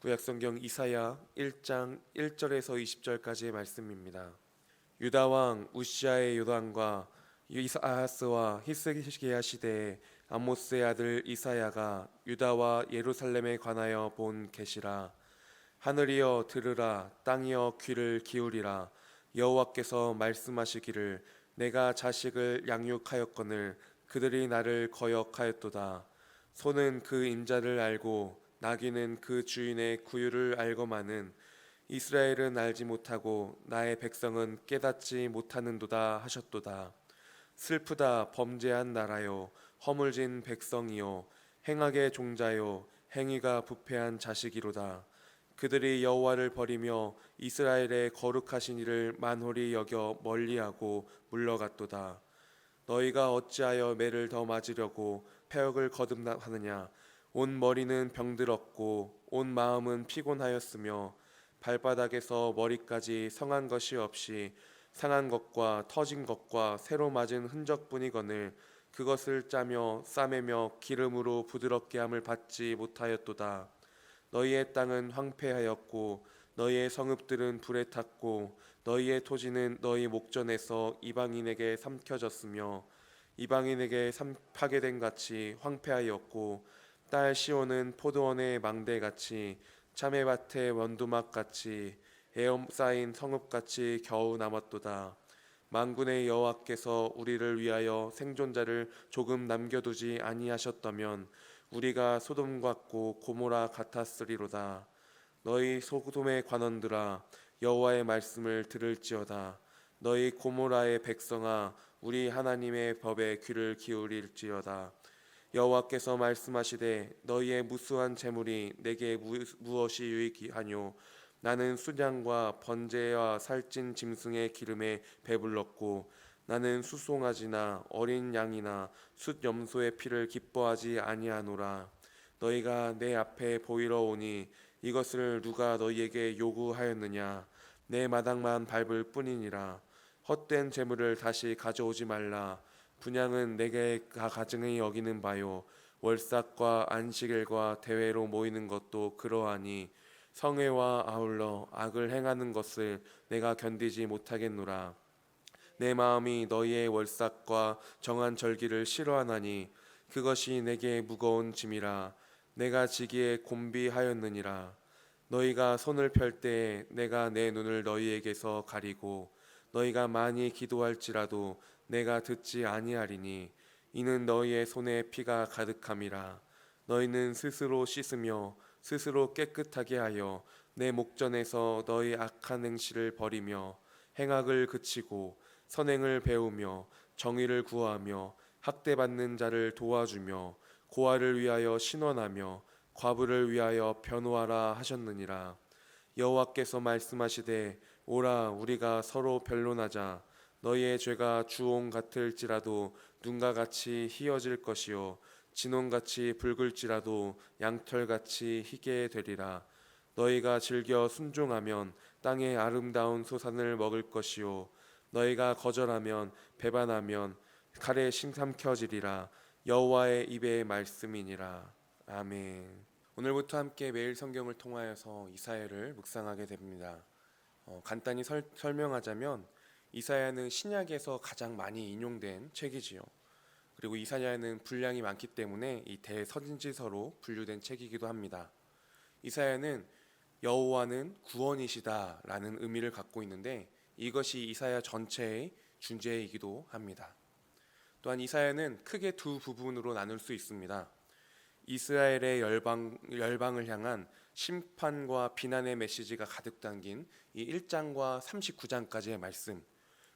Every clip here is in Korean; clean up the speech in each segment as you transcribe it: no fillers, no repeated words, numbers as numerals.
구약성경 이사야 1장 1절에서 20절까지의 말씀입니다. 유다 왕 우시아의 요단과 아하스와 히스기야 시대에 아모스의 아들 이사야가 유다와 예루살렘에 관하여 본 계시라. 하늘이여 들으라, 땅이여 귀를 기울이라. 여호와께서 말씀하시기를 내가 자식을 양육하였거늘 그들이 나를 거역하였도다. 소는 그 임자를 알고 나귀는 그 주인의 구유를 알거마는 이스라엘은 알지 못하고 나의 백성은 깨닫지 못하는도다 하셨도다. 슬프다 범죄한 나라요, 허물진 백성이요, 행악의 종자요, 행위가 부패한 자식이로다. 그들이 여호와를 버리며 이스라엘의 거룩하신 이를 만홀히 여겨 멀리하고 물러갔도다. 너희가 어찌하여 매를 더 맞으려고 패역을 거듭하느냐. 온 머리는 병들었고 온 마음은 피곤하였으며 발바닥에서 머리까지 성한 것이 없이 상한 것과 터진 것과 새로 맞은 흔적뿐이거늘 그것을 짜며 싸매며 기름으로 부드럽게 함을 받지 못하였도다. 너희의 땅은 황폐하였고 너희의 성읍들은 불에 탔고 너희의 토지는 너희 목전에서 이방인에게 삼켜졌으며 이방인에게 파괴된 같이 황폐하였고 딸 시온은 포도원의 망대같이 참외밭의 원두막같이 에엄 쌓인 성읍같이 겨우 남았도다. 만군의 여호와께서 우리를 위하여 생존자를 조금 남겨두지 아니하셨다면 우리가 소돔 같고 고모라 같았으리로다. 너희 소돔의 관원들아 여호와의 말씀을 들을지어다. 너희 고모라의 백성아 우리 하나님의 법에 귀를 기울일지어다. 여호와께서 말씀하시되 너희의 무수한 재물이 내게 무엇이 유익하뇨. 나는 순양과 번제와 살찐 짐승의 기름에 배불렀고 나는 수송아지나 어린 양이나 숫 염소의 피를 기뻐하지 아니하노라. 너희가 내 앞에 보이러 오니 이것을 누가 너희에게 요구하였느냐. 내 마당만 밟을 뿐이니라. 헛된 재물을 다시 가져오지 말라. 분향은 내게 가증히 여기는 바요. 월삭과 안식일과 대회로 모이는 것도 그러하니 성회와 아울러 악을 행하는 것을 내가 견디지 못하겠노라. 내 마음이 너희의 월삭과 정한 절기를 싫어하나니 그것이 내게 무거운 짐이라. 내가 지기에 곤비하였느니라. 너희가 손을 펼 때에 내가 내 눈을 너희에게서 가리고 너희가 많이 기도할지라도 내가 듣지 아니하리니 이는 너희의 손에 피가 가득함이라. 너희는 스스로 씻으며 스스로 깨끗하게 하여 내 목전에서 너희 악한 행실을 버리며 행악을 그치고 선행을 배우며 정의를 구하며 학대받는 자를 도와주며 고아를 위하여 신원하며 과부를 위하여 변호하라 하셨느니라. 여호와께서 말씀하시되 오라 우리가 서로 변론하자. 너희의 죄가 주홍 같을지라도 눈과 같이 희어질 것이요 진홍같이 붉을지라도 양털같이 희게 되리라. 너희가 즐겨 순종하면 땅의 아름다운 소산을 먹을 것이요 너희가 거절하면 배반하면 칼에 심삼켜지리라. 여호와의 입의 말씀이니라. 아멘. 오늘부터 함께 매일 성경을 통하여서 이사야를 묵상하게 됩니다. 간단히 설명하자면 이사야는 신약에서 가장 많이 인용된 책이지요. 그리고 이사야는 분량이 많기 때문에 이 대선지서로 분류된 책이기도 합니다. 이사야는 여호와는 구원이시다라는 의미를 갖고 있는데 이것이 이사야 전체의 주제이기도 합니다. 또한 이사야는 크게 두 부분으로 나눌 수 있습니다. 이스라엘의 열방을 향한 심판과 비난의 메시지가 가득 담긴 이 1장과 39장까지의 말씀,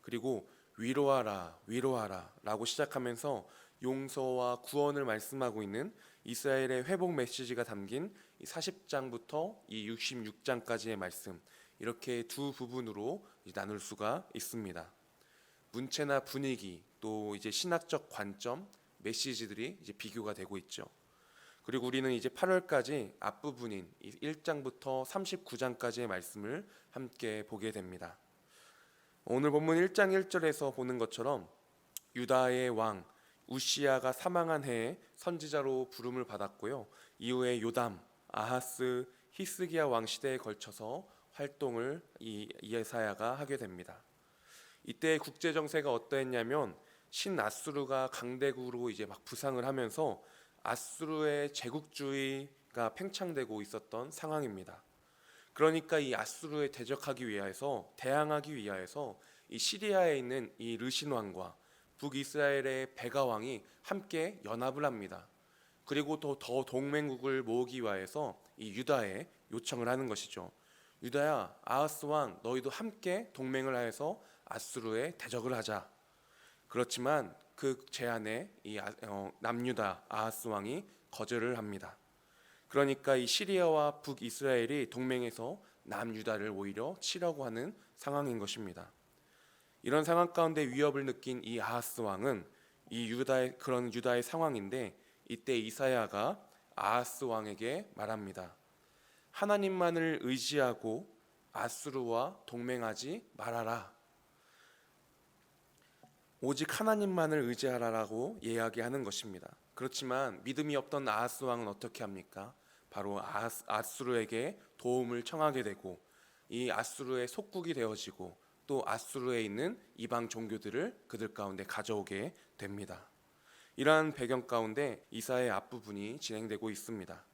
그리고 위로하라 위로하라 라고 시작하면서 용서와 구원을 말씀하고 있는 이스라엘의 회복 메시지가 담긴 이 40장부터 이 66장까지의 말씀, 이렇게 두 부분으로 나눌 수가 있습니다. 문체나 분위기, 또 이제 신학적 관점, 메시지들이 이제 비교가 되고 있죠. 그리고 우리는 이제 8월까지 앞부분인 1장부터 39장까지의 말씀을 함께 보게 됩니다. 오늘 본문 1장 1절에서 보는 것처럼 유다의 왕 우시아가 사망한 해에 선지자로 부름을 받았고요. 이후에 요담, 아하스, 히스기야 왕 시대에 걸쳐서 활동을 이 예사야가 하게 됩니다. 이때 국제 정세가 어떠했냐면 신아수르가 강대국으로 이제 막 부상을 하면서 아수르의 제국주의가 팽창되고 있었던 상황입니다. 그러니까 이 아수르에 대항하기 위하여서 이 시리아에 있는 이 르신 왕과 북이스라엘의 베가 왕이 함께 연합을 합니다. 그리고 더 동맹국을 모으기 위하여서 이 유다에 요청을 하는 것이죠. 유다야, 아하스 왕 너희도 함께 동맹을 하여서 아수르에 대적을 하자. 그렇지만 그 제안에 이 남유다 아하스 왕이 거절을 합니다. 그러니까 이 시리아와 북이스라엘이 동맹해서 남유다를 오히려 치려고 하는 상황인 것입니다. 이런 상황 가운데 위협을 느낀 이 아하스 왕은 이 유다의 상황인데 이때 이사야가 아하스 왕에게 말합니다. 하나님만을 의지하고 아수르와 동맹하지 말아라. 오직 하나님만을 의지하라라고 이야기하는 것입니다. 그렇지만 믿음이 없던 아하스 왕은 어떻게 합니까? 바로 아수르에게 도움을 청하게 되고 이 아수르의 속국이 되어지고 또 아수르에 있는 이방 종교들을 그들 가운데 가져오게 됩니다. 이러한 배경 가운데 이사야의 앞부분이 진행되고 있습니다.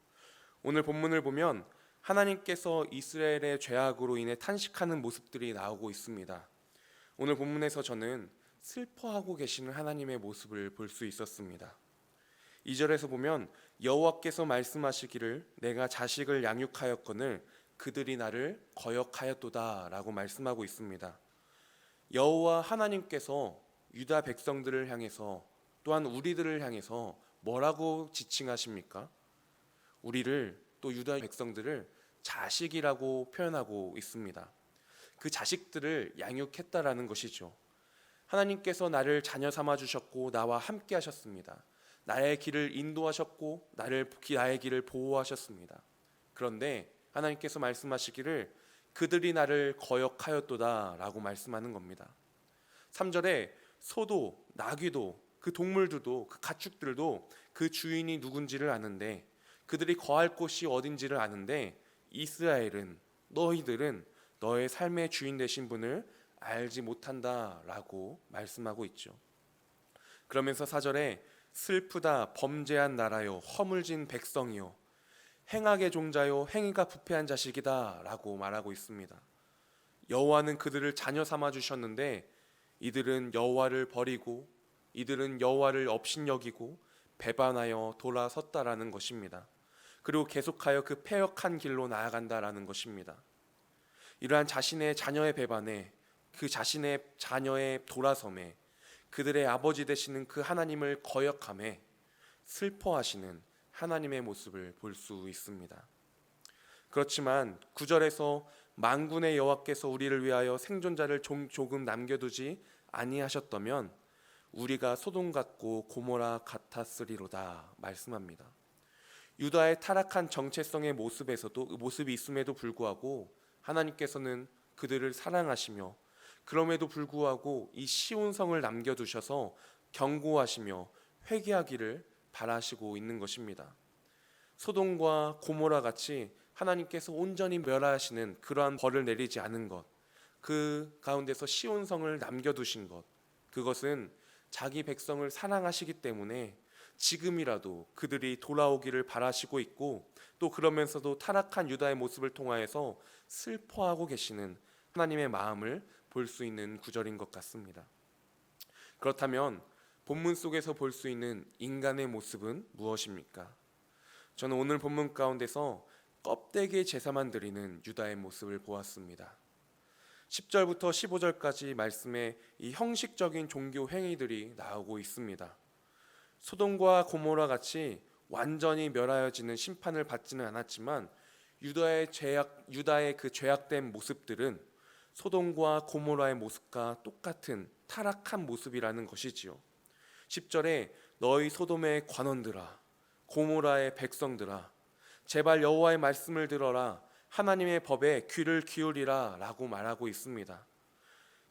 오늘 본문을 보면 하나님께서 이스라엘의 죄악으로 인해 탄식하는 모습들이 나오고 있습니다. 오늘 본문에서 저는 슬퍼하고 계시는 하나님의 모습을 볼 수 있었습니다. 2절에서 보면 여호와께서 말씀하시기를 내가 자식을 양육하였거늘 그들이 나를 거역하였도다 라고 말씀하고 있습니다. 여호와 하나님께서 유다 백성들을 향해서 또한 우리들을 향해서 뭐라고 지칭하십니까? 우리를 또 유다 백성들을 자식이라고 표현하고 있습니다. 그 자식들을 양육했다라는 것이죠. 하나님께서 나를 자녀 삼아 주셨고 나와 함께 하셨습니다. 나의 길을 인도하셨고 나의 길을 보호하셨습니다. 그런데 하나님께서 말씀하시기를 그들이 나를 거역하였도다 라고 말씀하는 겁니다. 3절에 소도 나귀도 그 동물들도 그 가축들도 그 주인이 누군지를 아는데 그들이 거할 곳이 어딘지를 아는데 이스라엘은 너희들은 너의 삶의 주인 되신 분을 알지 못한다라고 말씀하고 있죠. 그러면서 4절에 슬프다 범죄한 나라요 허물진 백성이요 행악의 종자요 행위가 부패한 자식이다 라고 말하고 있습니다. 여호와는 그들을 자녀 삼아 주셨는데 이들은 여호와를 버리고 이들은 여호와를 업신여기고 배반하여 돌아섰다라는 것입니다. 그리고 계속하여 그 패역한 길로 나아간다라는 것입니다. 이러한 자신의 자녀의 배반에 그 자신의 자녀의 돌아섬에 그들의 아버지 되시는 그 하나님을 거역함에 슬퍼하시는 하나님의 모습을 볼 수 있습니다. 그렇지만 9절에서 만군의 여호와께서 우리를 위하여 생존자를 조금 남겨두지 아니하셨다면 우리가 소돔 같고 고모라 같았으리로다 말씀합니다. 유다의 타락한 정체성의 모습이 있음에도 불구하고 하나님께서는 그들을 사랑하시며 그럼에도 불구하고 이 시온 성을 남겨두셔서 경고하시며 회개하기를 바라시고 있는 것입니다. 소돔과 고모라 같이 하나님께서 온전히 멸하시는 그러한 벌을 내리지 않은 것, 그 가운데서 시온 성을 남겨두신 것, 그것은 자기 백성을 사랑하시기 때문에 지금이라도 그들이 돌아오기를 바라시고 있고 또 그러면서도 타락한 유다의 모습을 통하여서 슬퍼하고 계시는 하나님의 마음을 볼 수 있는 구절인 것 같습니다. 그렇다면 본문 속에서 볼 수 있는 인간의 모습은 무엇입니까? 저는 오늘 본문 가운데서 껍데기 제사만 드리는 유다의 모습을 보았습니다. 10절부터 15절까지 말씀에 이 형식적인 종교 행위들이 나오고 있습니다. 소돔과 고모라 같이 완전히 멸하여지는 심판을 받지는 않았지만 유다의 그 죄악된 모습들은 소돔과 고모라의 모습과 똑같은 타락한 모습이라는 것이지요. 10절에 너희 소돔의 관원들아 고모라의 백성들아 제발 여호와의 말씀을 들어라 하나님의 법에 귀를 기울이라 라고 말하고 있습니다.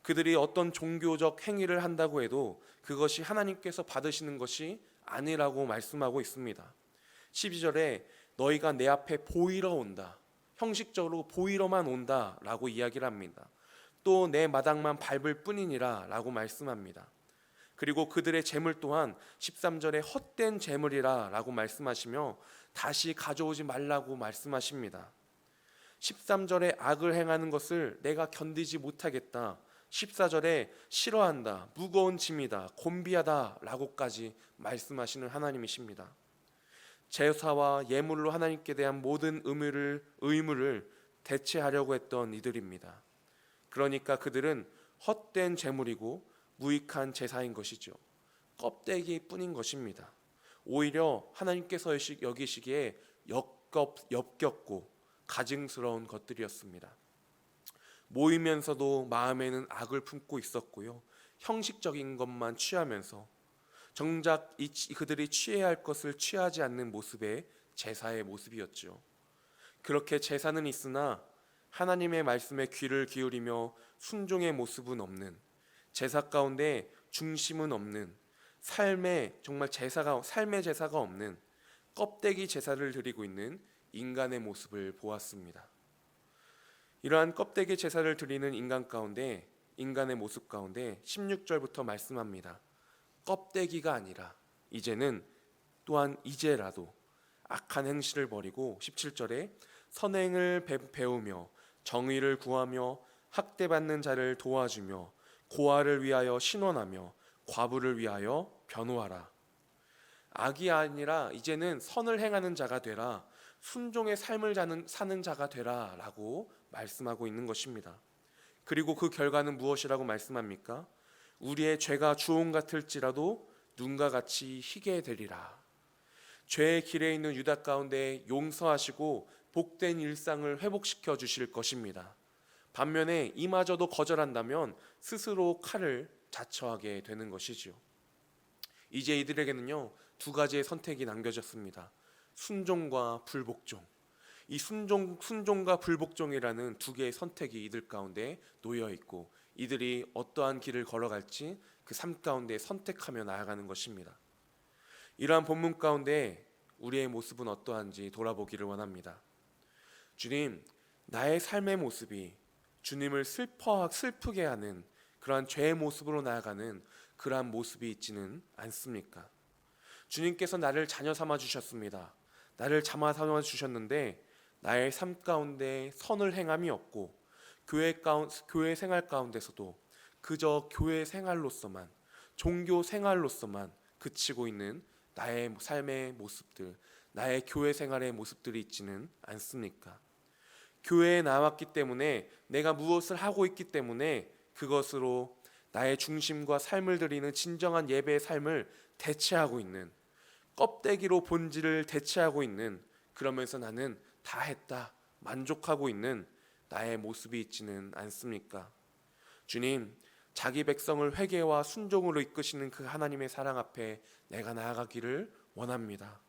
그들이 어떤 종교적 행위를 한다고 해도 그것이 하나님께서 받으시는 것이 아니라고 말씀하고 있습니다. 12절에 너희가 내 앞에 보이러 온다. 형식적으로 보이러만 온다라고 이야기를 합니다. 또 내 마당만 밟을 뿐이니라라고 말씀합니다. 그리고 그들의 재물 또한 13절에 헛된 재물이라라고 말씀하시며 다시 가져오지 말라고 말씀하십니다. 13절에 악을 행하는 것을 내가 견디지 못하겠다. 14절에 싫어한다, 무거운 짐이다, 곤비하다 라고까지 말씀하시는 하나님이십니다. 제사와 예물로 하나님께 대한 모든 의무를 대체하려고 했던 이들입니다. 그러니까 그들은 헛된 재물이고 무익한 제사인 것이죠. 껍데기 뿐인 것입니다. 오히려 하나님께서 여기시기에 역겹고 가증스러운 것들이었습니다. 모이면서도 마음에는 악을 품고 있었고요. 형식적인 것만 취하면서 정작 그들이 취해야 할 것을 취하지 않는 모습의 제사의 모습이었죠. 그렇게 제사는 있으나 하나님의 말씀에 귀를 기울이며 순종의 모습은 없는, 제사 가운데 중심은 없는, 삶의 제사가 없는 껍데기 제사를 드리고 있는 인간의 모습을 보았습니다. 이러한 껍데기 제사를 드리는 인간의 모습 가운데 16절부터 말씀합니다. 껍데기가 아니라 이제라도 악한 행실을 버리고 17절에 선행을 배우며 정의를 구하며 학대받는 자를 도와주며 고아를 위하여 신원하며 과부를 위하여 변호하라. 악이 아니라 이제는 선을 행하는 자가 되라, 순종의 삶을 사는 자가 되라 라고 말씀하고 있는 것입니다. 그리고 그 결과는 무엇이라고 말씀합니까? 우리의 죄가 주홍 같을지라도 눈과 같이 희게 되리라. 죄의 길에 있는 유다 가운데 용서하시고 복된 일상을 회복시켜 주실 것입니다. 반면에 이마저도 거절한다면 스스로 칼을 자처하게 되는 것이죠. 이제 이들에게는요, 두 가지의 선택이 남겨졌습니다. 순종과 불복종. 이 순종과 불복종이라는 두 개의 선택이 이들 가운데 놓여 있고, 이들이 어떠한 길을 걸어갈지 그 삶 가운데 선택하며 나아가는 것입니다. 이러한 본문 가운데 우리의 모습은 어떠한지 돌아보기를 원합니다. 주님, 나의 삶의 모습이 주님을 슬프게 하는 그러한 죄의 모습으로 나아가는 그러한 모습이 있지는 않습니까? 주님께서 나를 자녀 삼아 주셨습니다. 나를 자마 삼아 주셨는데 나의 삶 가운데 선을 행함이 없고 교회 생활 가운데서도 그저 교회 생활로서만, 종교 생활로서만 그치고 있는 나의 삶의 모습들, 나의 교회 생활의 모습들이 있지는 않습니까? 교회에 나왔기 때문에, 내가 무엇을 하고 있기 때문에 그것으로 나의 중심과 삶을 드리는 진정한 예배의 삶을 대체하고 있는, 껍데기로 본질을 대체하고 있는, 그러면서 나는 다 했다 만족하고 있는 나의 모습이 있지는 않습니까? 주님, 자기 백성을 회개와 순종으로 이끄시는 그 하나님의 사랑 앞에 내가 나아가기를 원합니다.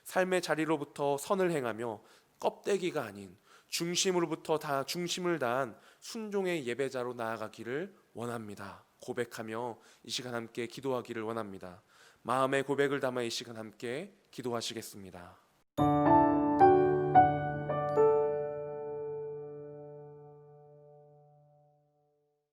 삶의 자리로부터 선을 행하며 껍데기가 아닌 중심으로부터 중심을 다한 순종의 예배자로 나아가기를 원합니다. 고백하며 이 시간 함께 기도하기를 원합니다. 마음의 고백을 담아 이 시간 함께 기도하시겠습니다.